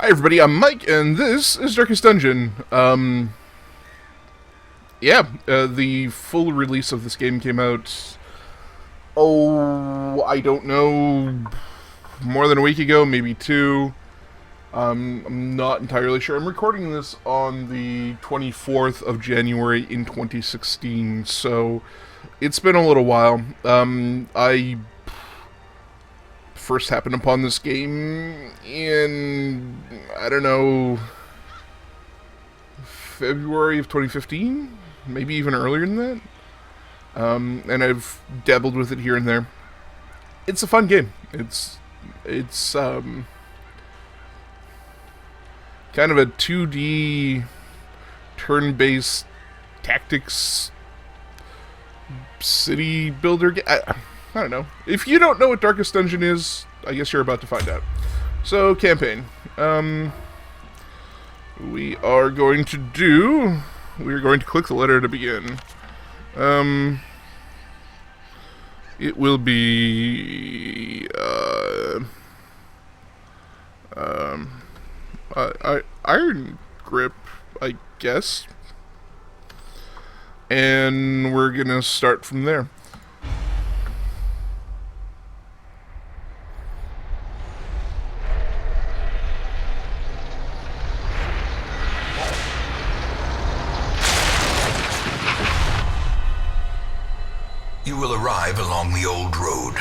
Hi everybody, I'm Mike, and this is Darkest Dungeon. The full release of this game came out, I don't know, more than a week ago, maybe two. I'm not entirely sure. I'm recording this on the 24th of January in 2016, so it's been a little while. I first happened upon this game in, I don't know, February of 2015? Maybe even earlier than that? And I've dabbled with it here and there. It's a fun game. It's kind of a 2D turn-based tactics city builder game. I don't know. If you don't know what Darkest Dungeon is, I guess you're about to find out. So, campaign. We are going to click the letter to begin. It will be, Iron Grip, I guess. And we're gonna start from there. You will arrive along the old road.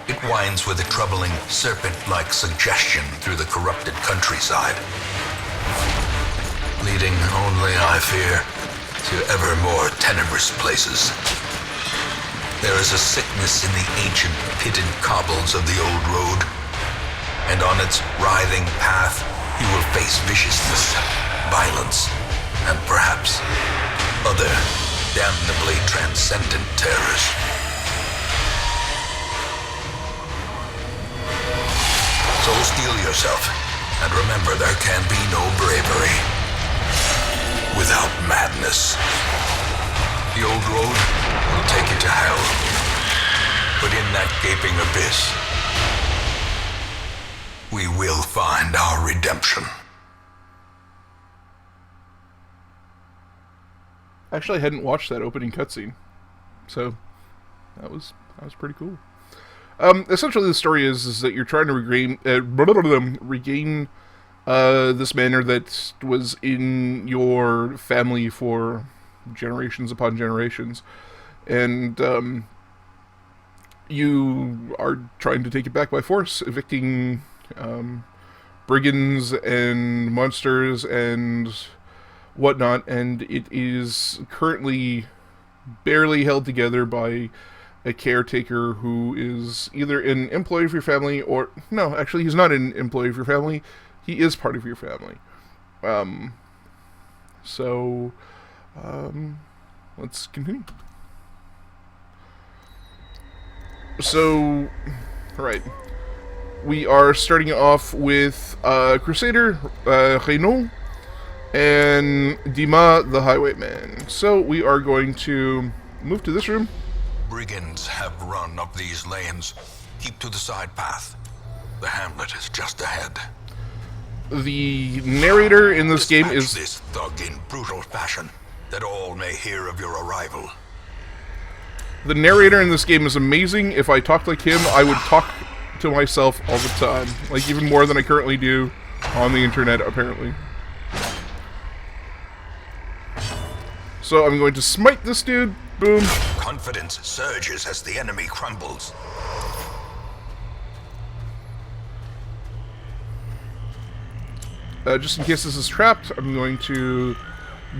It winds with a troubling, serpent-like suggestion through the corrupted countryside, leading only, I fear, to ever more tenebrous places. There is a sickness in the ancient, pitted cobbles of the old road, and on its writhing path, you will face viciousness, violence, and perhaps other damnably transcendent terrors. So steel yourself, and remember there can be no bravery without madness. The old road will take you to hell, but in that gaping abyss, we will find our redemption. Actually, I hadn't watched that opening cutscene, so that was pretty cool. Essentially, the story is that you're trying to regain this manor that was in your family for generations upon generations, and you are trying to take it back by force, evicting brigands and monsters and whatnot, and it is currently barely held together by a caretaker who is either an employee of your family or... No, actually, he's not an employee of your family. He is part of your family. Let's continue. So, right. We are starting off with Crusader, Renaud, and Dima, the Highwayman. So we are going to move to this room. Brigands have run up these lanes. Keep to the side path. The hamlet is just ahead. The narrator in this game is... this thug in brutal fashion, that all may hear of your arrival. The narrator in this game is amazing. If I talked like him, I would talk to myself all the time. Like, even more than I currently do on the internet, apparently. So I'm going to smite this dude. Boom. Confidence surges as the enemy crumbles. Just in case this is trapped, I'm going to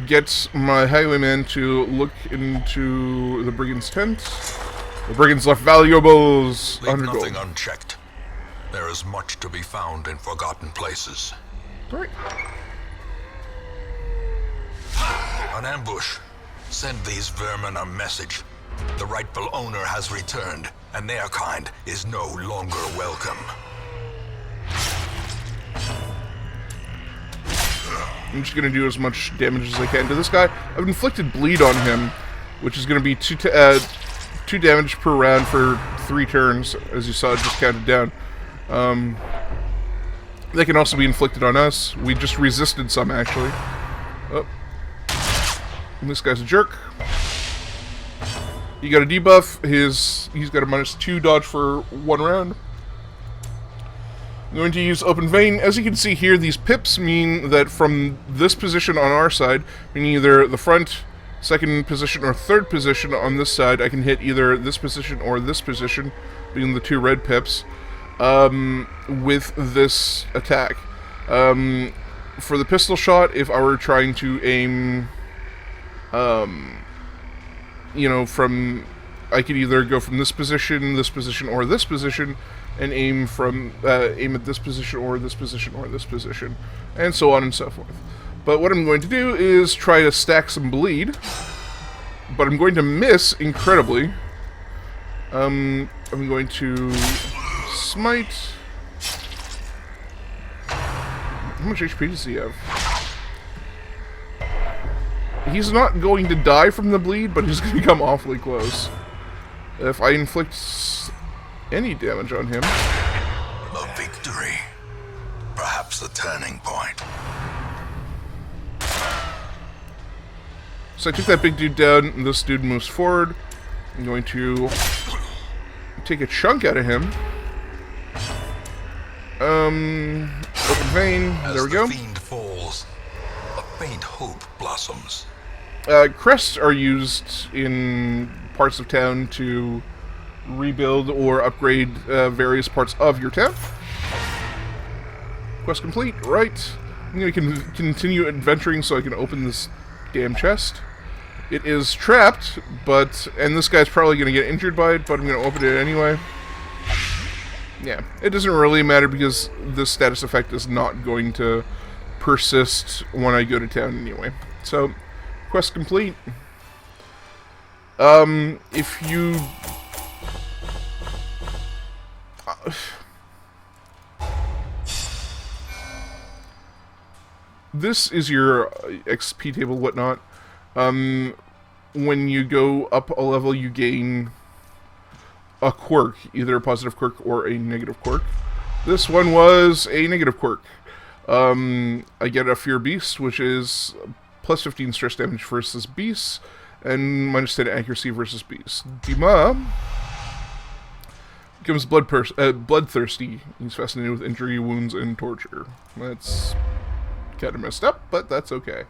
get my highwayman to look into the brigand's tent. The brigands left valuables. Leave nothing unchecked. There is much to be found in forgotten places. Alright. An ambush. Send these vermin a message. The rightful owner has returned, and their kind is no longer welcome. I'm just going to do as much damage as I can to this guy. I've inflicted bleed on him, which is going to be 2 damage per round for 3 turns, as you saw, just counted down. They can also be inflicted on us. We just resisted some, actually. Oh. And this guy's a jerk. He got a debuff. He's got a -2 dodge for 1 round. I'm going to use Open Vein. As you can see here, these pips mean that from this position on our side, meaning either the front, second position, or third position on this side, I can hit either this position or this position, being the 2 red pips, with this attack. For the pistol shot, if I were trying to aim, you know, I could either go from this position, or this position, and aim at this position, or this position, or this position, and so on and so forth. But what I'm going to do is try to stack some bleed, but I'm going to miss incredibly. I'm going to smite. How much HP does he have? He's not going to die from the bleed, but he's going to come awfully close. If I inflict any damage on him... A victory. Perhaps the turning point. So I took that big dude down, and this dude moves forward. I'm going to take a chunk out of him. Open Vein. There we go. As the fiend falls, a faint hope blossoms. Crests are used in parts of town to rebuild or upgrade various parts of your town. Quest complete. Right. I'm going to continue adventuring so I can open this damn chest. It is trapped, and this guy's probably going to get injured by it, but I'm going to open it anyway. Yeah, it doesn't really matter because this status effect is not going to persist when I go to town anyway. So, quest complete. If you... this is your XP table, whatnot. When you go up a level, you gain a quirk, either a positive quirk or a negative quirk. This one was a negative quirk. I get a Fear Beast, which is plus 15 stress damage versus beasts, and minus 10 accuracy versus beasts. Dima becomes bloodthirsty. He's fascinated with injury, wounds, and torture. That's kind of messed up, but that's okay.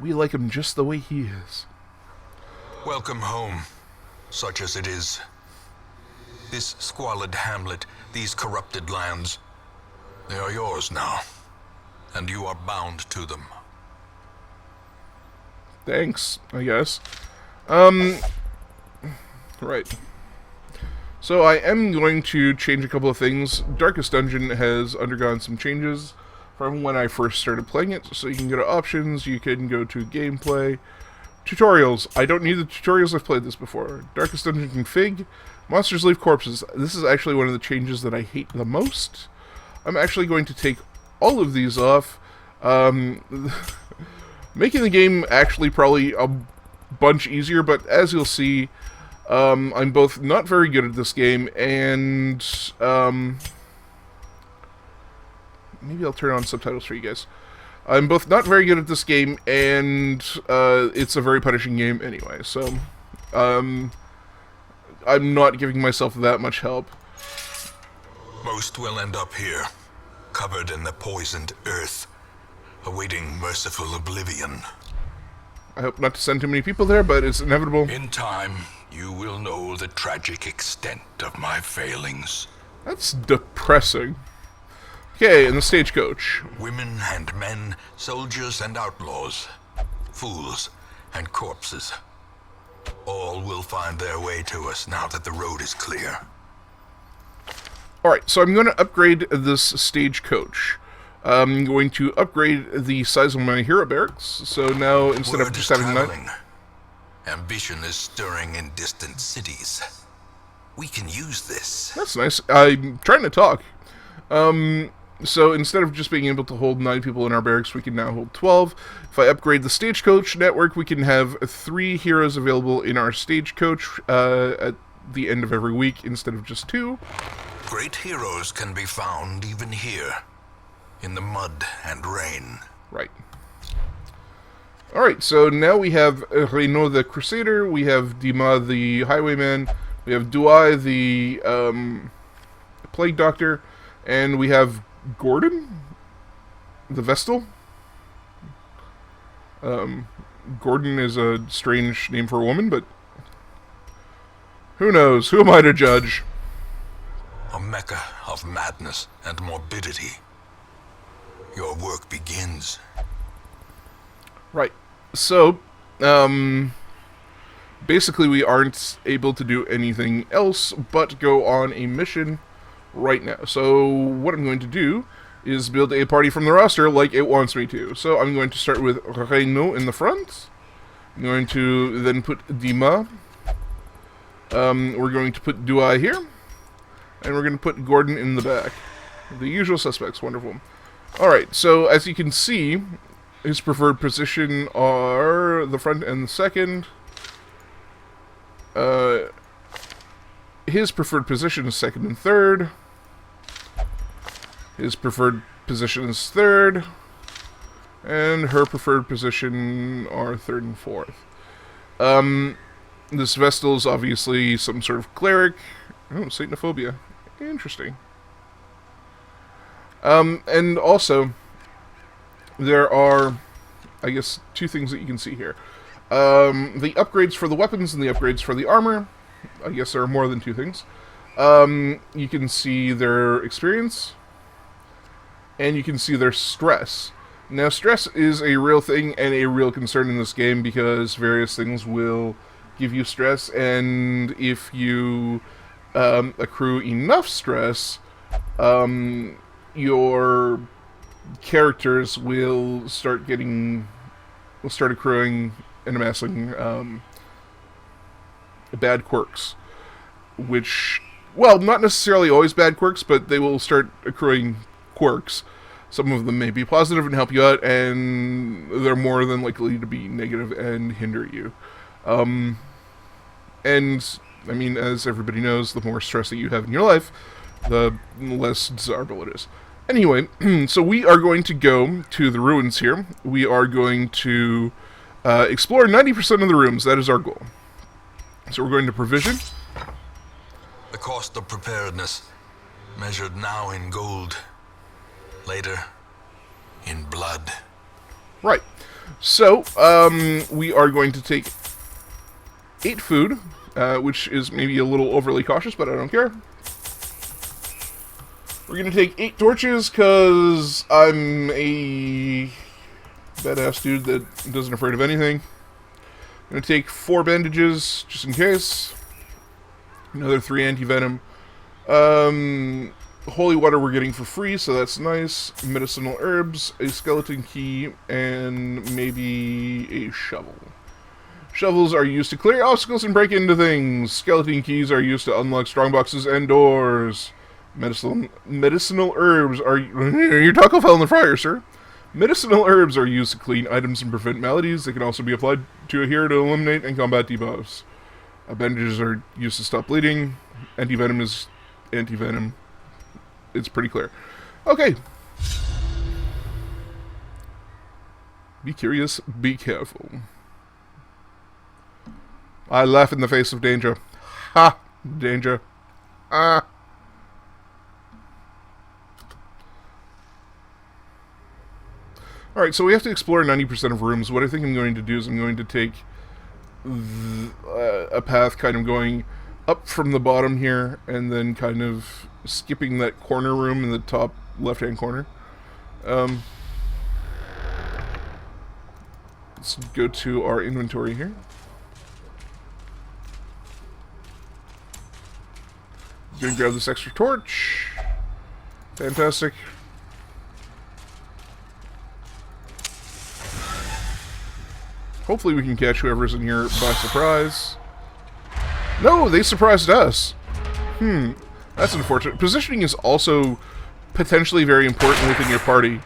We like him just the way he is. Welcome home, such as it is. This squalid hamlet, these corrupted lands, they are yours now, and you are bound to them. Thanks, I guess. Right. So I am going to change a couple of things. Darkest Dungeon has undergone some changes from when I first started playing it. So you can go to options, you can go to gameplay, tutorials. I don't need the tutorials, I've played this before. Darkest Dungeon config, monsters leave corpses. This is actually one of the changes that I hate the most. I'm actually going to take all of these off. Making the game actually probably a bunch easier, but as you'll see, I'm both not very good at this game, and maybe I'll turn on subtitles for you guys. I'm both not very good at this game, and it's a very punishing game anyway, so I'm not giving myself that much help. Most will end up here, covered in the poisoned earth, awaiting merciful oblivion. I hope not to send too many people there, but it's inevitable. In time, you will know the tragic extent of my failings. That's depressing. Okay, in the stagecoach. Women and men, soldiers and outlaws, fools and corpses. All will find their way to us now that the road is clear. Alright, so I'm going to upgrade this stagecoach. I'm going to upgrade the size of my hero barracks. So now, instead of just having 9... Ambition is stirring in distant cities. We can use this. That's nice. I'm trying to talk. So instead of just being able to hold 9 people in our barracks, we can now hold 12. If I upgrade the stagecoach network, we can have 3 heroes available in our stagecoach at the end of every week instead of just 2. Great heroes can be found even here, in the mud and rain. Right. Alright, so now we have Renaud the Crusader, we have Dima the Highwayman, we have Douai the Plague Doctor, and we have Gordon the Vestal. Gordon is a strange name for a woman, but who knows? Who am I to judge? A mecca of madness and morbidity. Your work begins. Right. So, basically we aren't able to do anything else but go on a mission right now. So, what I'm going to do is build a party from the roster like it wants me to. So, I'm going to start with Renaud in the front. I'm going to then put Dima. We're going to put Douai here. And we're going to put Gordon in the back. The usual suspects. Wonderful. Alright, so as you can see, his preferred position are the front and the second. His preferred position is second and third. His preferred position is third. And her preferred position are third and fourth. This Vestal is obviously some sort of cleric. Oh, Satanophobia. Interesting. And also, there are, I guess, two things that you can see here. The upgrades for the weapons and the upgrades for the armor. I guess there are more than two things. You can see their experience, and you can see their stress. Now, stress is a real thing and a real concern in this game because various things will give you stress, and if you accrue enough stress, your characters will start accruing and amassing bad quirks, which, well, not necessarily always bad quirks, but they will start accruing quirks. Some of them may be positive and help you out, and they're more than likely to be negative and hinder you. And, I mean, as everybody knows, the more stress that you have in your life, the less desirable it is. Anyway, so we are going to go to the ruins here. We are going to explore 90% of the rooms. That is our goal. So we're going to provision. The cost of preparedness, measured now in gold, later in blood. Right. So, we are going to take 8 food, which is maybe a little overly cautious, but I don't care. We're going to take 8 torches, because I'm a badass dude that isn't afraid of anything. I'm going to take 4 bandages, just in case. Another 3 anti-venom. Holy water we're getting for free, so that's nice. Medicinal herbs, a skeleton key, and maybe a shovel. Shovels are used to clear obstacles and break into things. Skeleton keys are used to unlock strongboxes and doors. Medicinal herbs are... Your taco fell in the fryer, sir. Medicinal herbs are used to clean items and prevent maladies. They can also be applied to a hero to eliminate and combat debuffs. Bandages are used to stop bleeding. Anti-venom is anti-venom. It's pretty clear. Okay. Be curious, be careful. I laugh in the face of danger. Ha! Danger. Ah! Alright, so we have to explore 90% of rooms. What I think I'm going to do is I'm going to take a path kind of going up from the bottom here, and then kind of skipping that corner room in the top left-hand corner. Let's go to our inventory here. Gonna grab this extra torch. Fantastic. Hopefully we can catch whoever's in here by surprise. No, they surprised us. That's unfortunate. Positioning is also potentially very important within your party.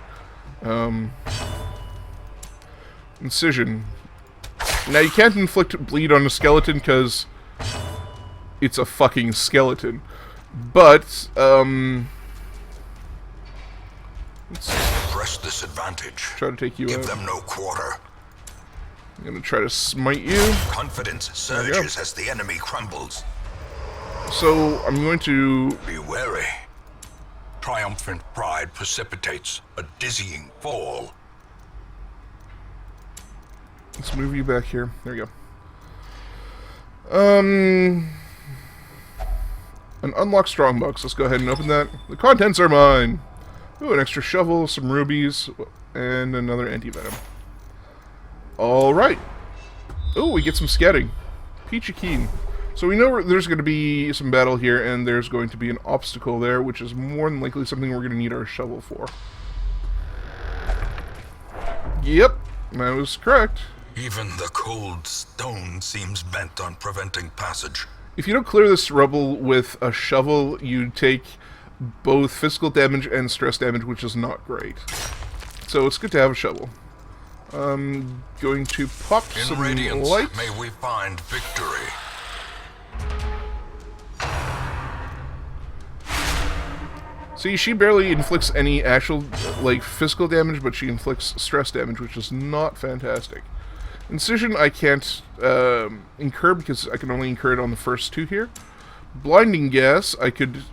Incision. Now you can't inflict bleed on a skeleton because it's a fucking skeleton. But, let's Press this advantage. try to take you Give out. them no quarter. I'm gonna try to smite you. Confidence we go. surges as the enemy crumbles. So, I'm going to... Be wary. Triumphant pride precipitates a dizzying fall. Let's move you back here. There we go. An unlocked strongbox. Let's go ahead and open that. The contents are mine. Ooh, an extra shovel, some rubies, and another anti-venom. Alright. Ooh, we get some scatting. Peachy keen. So we know there's going to be some battle here, and there's going to be an obstacle there, which is more than likely something we're going to need our shovel for. Yep, that was correct. Even the cold stone seems bent on preventing passage. If you don't clear this rubble with a shovel, you take both physical damage and stress damage, which is not great. So it's good to have a shovel. I'm going to pop In some Radiance, light. may we find victory. See, she barely inflicts any actual, like, physical damage, but she inflicts stress damage, which is not fantastic. Incision I can't incur because I can only incur it on the first two here. Blinding Gas I could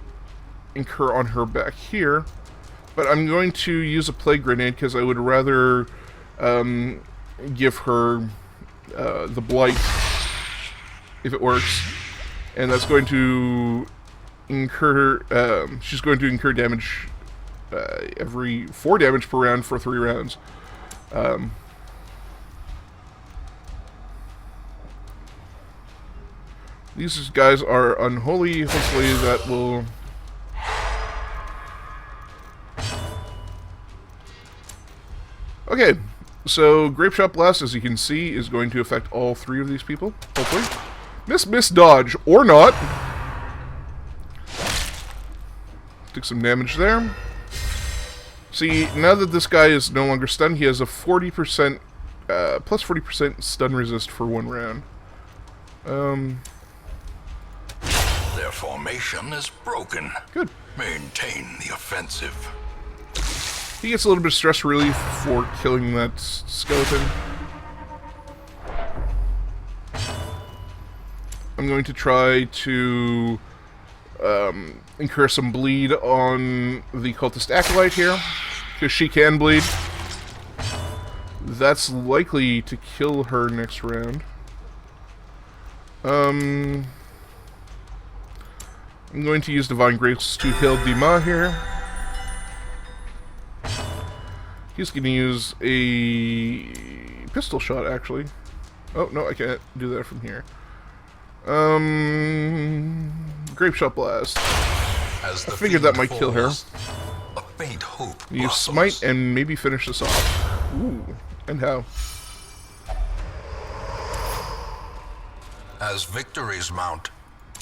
incur on her back here, but I'm going to use a Plague Grenade because I would rather give her the Blight if it works, and that's going to incur, she's going to incur damage every 4 damage per round for 3 rounds. These guys are unholy. Hopefully that will... Okay, so Grape Shot Blast, as you can see, is going to affect all 3 of these people, hopefully. Miss dodge, or not. Took some damage there. See, now that this guy is no longer stunned, he has a 40%, plus 40% stun resist for 1 round. Their formation is broken. Good. Maintain the offensive. He gets a little bit of stress relief for killing that skeleton. I'm going to try to incur some bleed on the cultist acolyte here, because she can bleed. That's likely to kill her next round. I'm going to use Divine Grace to heal Dima here. He's going to use a pistol shot, actually. Oh, no, I can't do that from here. Grape Shot Blast. As I figured that might kill her. A faint hope You blossoms. smite and maybe finish this off. Ooh, and how? As victories mount,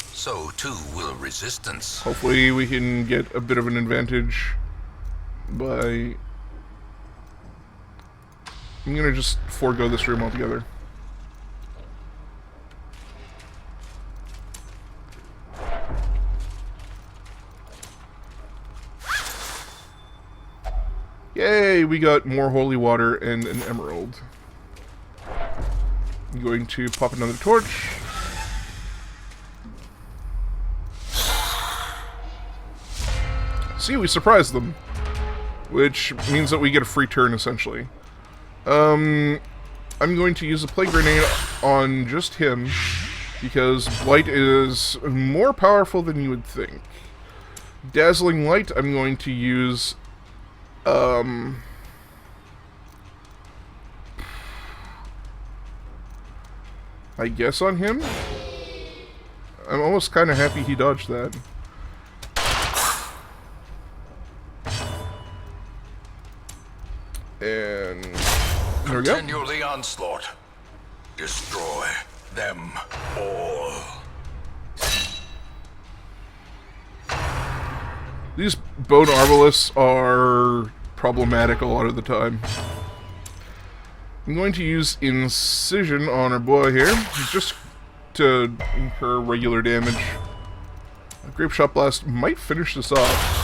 so too will resistance. Hopefully we can get a bit of an advantage by... I'm gonna just forego this room altogether. Yay, we got more holy water and an emerald. I'm going to pop another torch. See, we surprised them. Which means that we get a free turn, essentially. I'm going to use a Plague Grenade on just him, because Blight is more powerful than you would think. Dazzling Light, I'm going to use... I guess on him? I'm almost kind of happy he dodged that. And there we go. Continue the onslaught. Destroy them all. These bone arbalists are problematic a lot of the time. I'm going to use Incision on our boy here, just to incur regular damage. Grape Shot Blast might finish this off.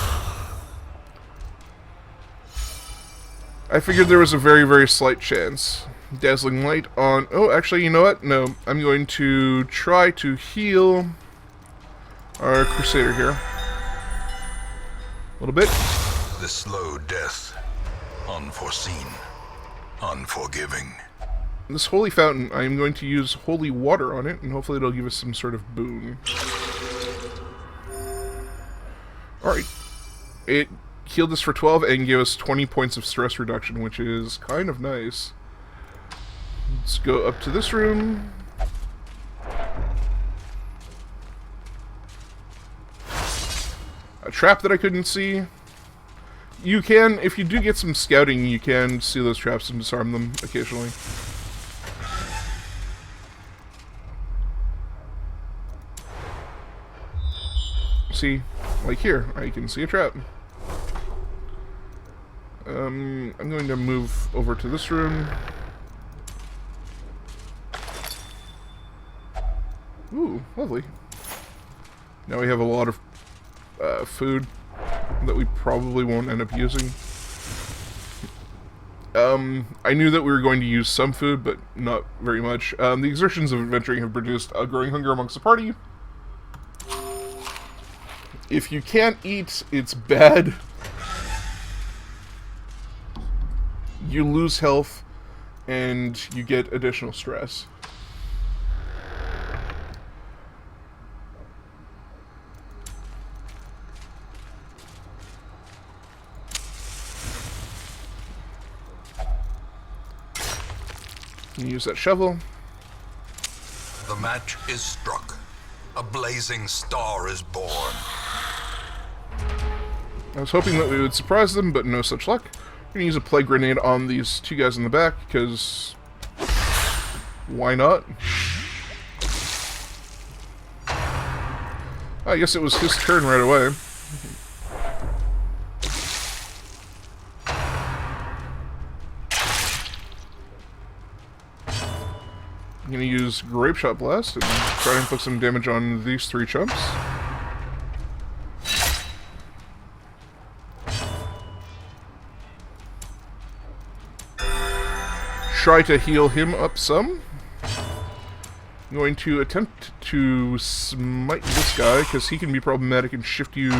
I figured there was a very, very slight chance. Dazzling Light on... Oh, actually, you know what? No, I'm going to try to heal our Crusader here. A little bit. The slow death. Unforeseen. Unforgiving. This Holy Fountain, I am going to use Holy Water on it, and hopefully it'll give us some sort of boon. Alright. It healed us for 12 and gave us 20 points of stress reduction, which is kind of nice. Let's go up to this room. A trap that I couldn't see. You can, if you do get some scouting, you can see those traps and disarm them occasionally. See, like here, I can see a trap. I'm going to move over to this room. Ooh, lovely. Now we have a lot of food that we probably won't end up using. I knew that we were going to use some food, but not very much. The exertions of adventuring have produced a growing hunger amongst the party. If you can't eat, it's bad. You lose health, and you get additional stress. Use that shovel. The match is struck. A blazing star is born. I was hoping that we would surprise them, but no such luck. I'm gonna use a plague grenade on these two guys in the back, because why not? I guess it was his turn right away. I'm gonna use Grape Shot Blast and try and put some damage on these three chumps. Try to heal him up some. I'm going to attempt to smite this guy, because he can be problematic and shift you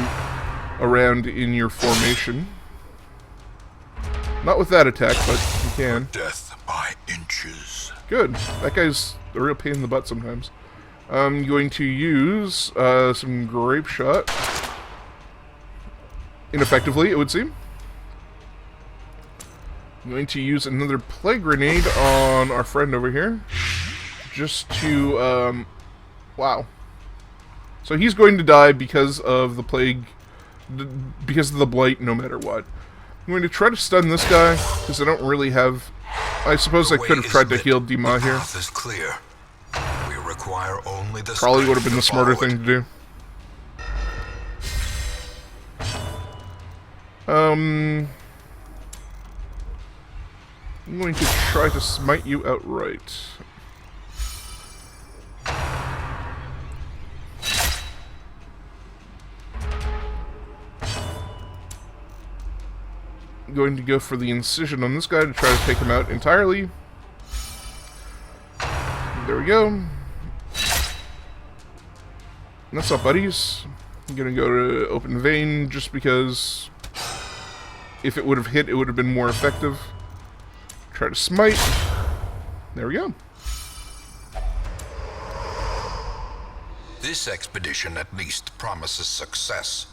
around in your formation. Not with that attack, but he can. Death by inches. Good. That guy's a real pain in the butt sometimes. I'm going to use some Grape Shot. Ineffectively, it would seem. I'm going to use another Plague Grenade on our friend over here. Just to, wow. So he's going to die because of the Plague, because of the Blight, no matter what. I'm going to try to stun this guy, because I don't really have... I suppose I could have tried to heal Dima here. The path is clear. We require only the Probably would have been the smarter thing to do. I'm going to try to smite you outright. I'm going to go for the incision on this guy to try to take him out entirely. There we go. That's up, buddies. I'm gonna go to Open Vein just because if it would have hit, it would have been more effective. Try to smite. There we go. This expedition at least promises success.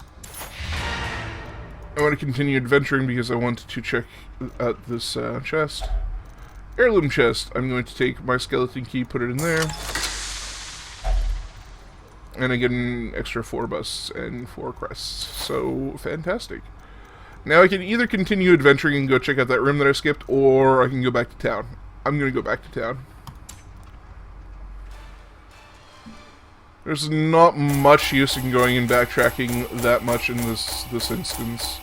I want to continue adventuring because I want to check out this chest. Heirloom chest. I'm going to take my skeleton key, put it in there. And I get an extra 4 busts and 4 crests. So, fantastic. Now I can either continue adventuring and go check out that room that I skipped, or I can go back to town. I'm going to go back to town. There's not much use in going and backtracking that much in this instance.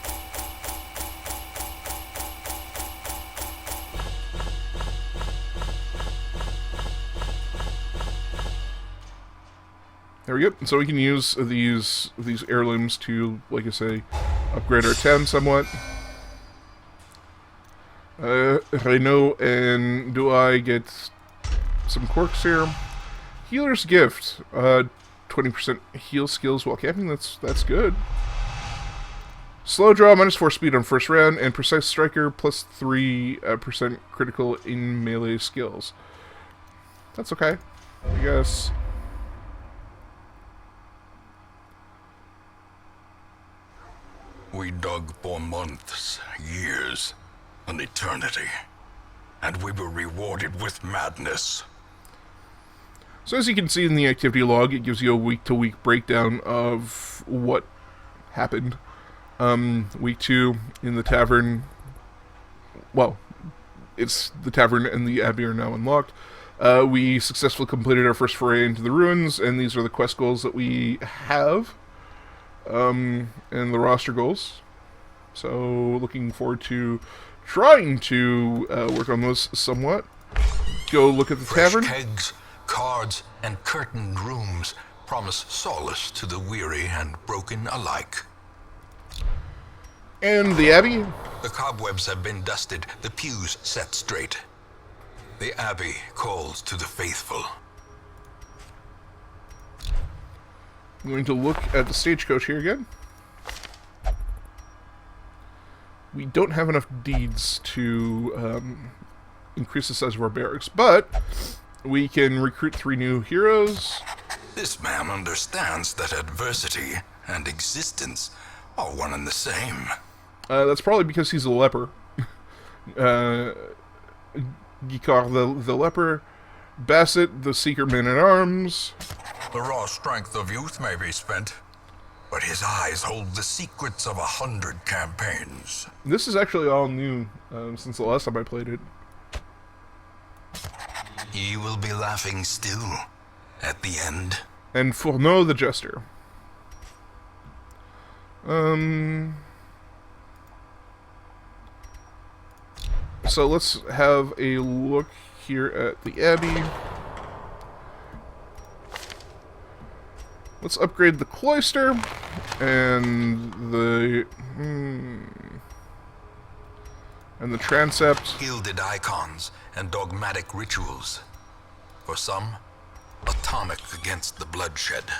There we go. So we can use these heirlooms to, like I say, upgrade our town somewhat. Reno, and do I get some quirks here? Healer's Gift. 20% heal skills while camping. That's good. Slow draw, -4 speed on first round, and precise striker, plus 3% critical in melee skills. That's okay, I guess. We dug for months, years, an eternity, and we were rewarded with madness. So as you can see in the activity log, it gives you a week-to-week breakdown of what happened. Week 2 in the tavern. Well, it's the tavern and the abbey are now unlocked. We successfully completed our first foray into the ruins, and these are the quest goals that we have. And the roster goals. So looking forward to trying to work on those somewhat. Go look at the tavern. Kegs, cards, and curtained rooms promise solace to the weary and broken alike. And the abbey. The cobwebs have been dusted, the pews set straight. The abbey calls to the faithful. I'm going to look at the stagecoach here again. We don't have enough deeds to increase the size of our barracks, but we can recruit 3 new heroes. This man understands that adversity and existence are one and the same. That's probably because he's a leper. Gikar the leper, Bassett the seeker man-at-arms. The raw strength of youth may be spent, but his eyes hold the secrets of 100 campaigns. This is actually all new since the last time I played it. He will be laughing still at the end. And Fourneau the jester. So let's have a look here at the abbey. Let's upgrade the cloister and the transept. Gilded icons and dogmatic rituals. For some, a tonic against the bloodshed.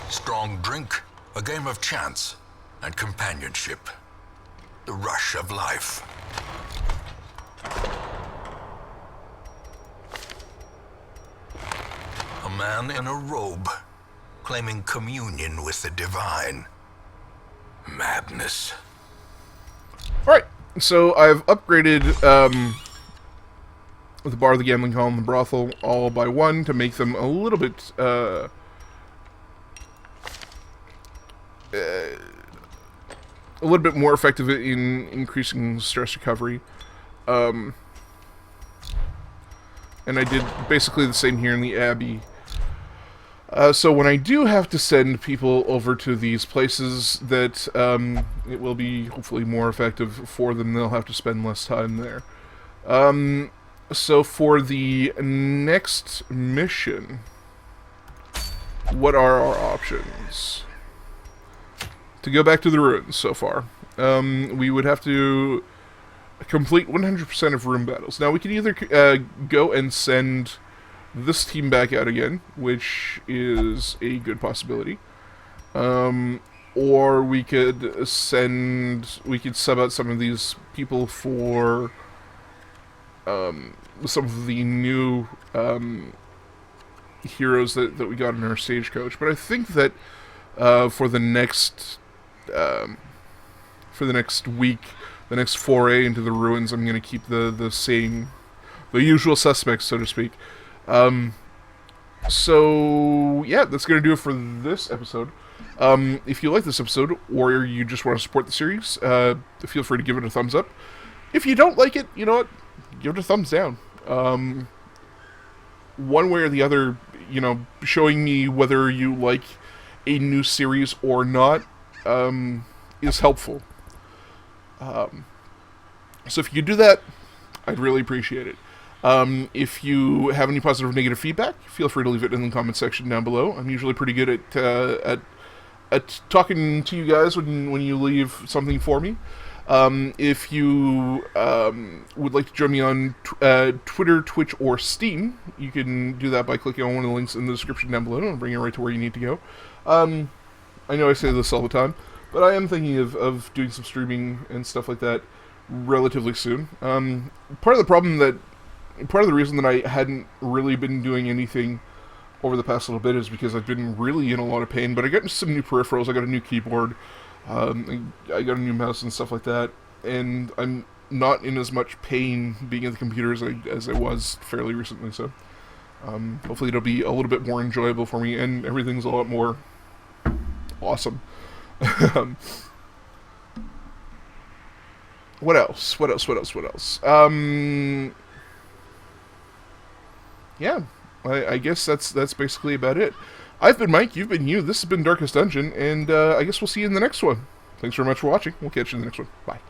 Strong drink, a game of chance and companionship. The rush of life. A man in a robe, claiming communion with the divine. Madness. Alright, so I've upgraded the bar, the gambling hall, and the brothel all by 1 to make them a little bit more effective in increasing stress recovery. And I did basically the same here in the Abbey. So when I do have to send people over to these places, that it will be hopefully more effective for them. They'll have to spend less time there. So for the next mission, what are our options? To go back to the ruins so far, we would have to complete 100% of room battles. Now we can either go and send this team back out again, which is a good possibility, or we could sub out some of these people for some of the new heroes that we got in our stagecoach. But I think that for the next week, the next foray into the ruins, I'm going to keep the usual suspects, so to speak. So yeah, that's going to do it for this episode. If you like this episode, or you just want to support the series, feel free to give it a thumbs up. If you don't like it, you know what? Give it a thumbs down. One way or the other, showing me whether you like a new series or not is helpful. So if you could do that, I'd really appreciate it. If you have any positive or negative feedback, feel free to leave it in the comment section down below. I'm usually pretty good at talking to you guys when you leave something for me. If you would like to join me on Twitter, Twitch, or Steam, you can do that by clicking on one of the links in the description down below, and I'll bring you right to where you need to go. I know I say this all the time, but I am thinking of doing some streaming and stuff like that relatively soon. Part of the reason that I hadn't really been doing anything over the past little bit is because I've been really in a lot of pain, but I got some new peripherals, I got a new keyboard, I got a new mouse and stuff like that, and I'm not in as much pain being at the computer as I was fairly recently, so hopefully it'll be a little bit more enjoyable for me, and everything's a lot more awesome. What else? Yeah, I guess that's basically about it. I've been Mike, you've been you, this has been Darkest Dungeon, and I guess we'll see you in the next one. Thanks very much for watching, we'll catch you in the next one. Bye.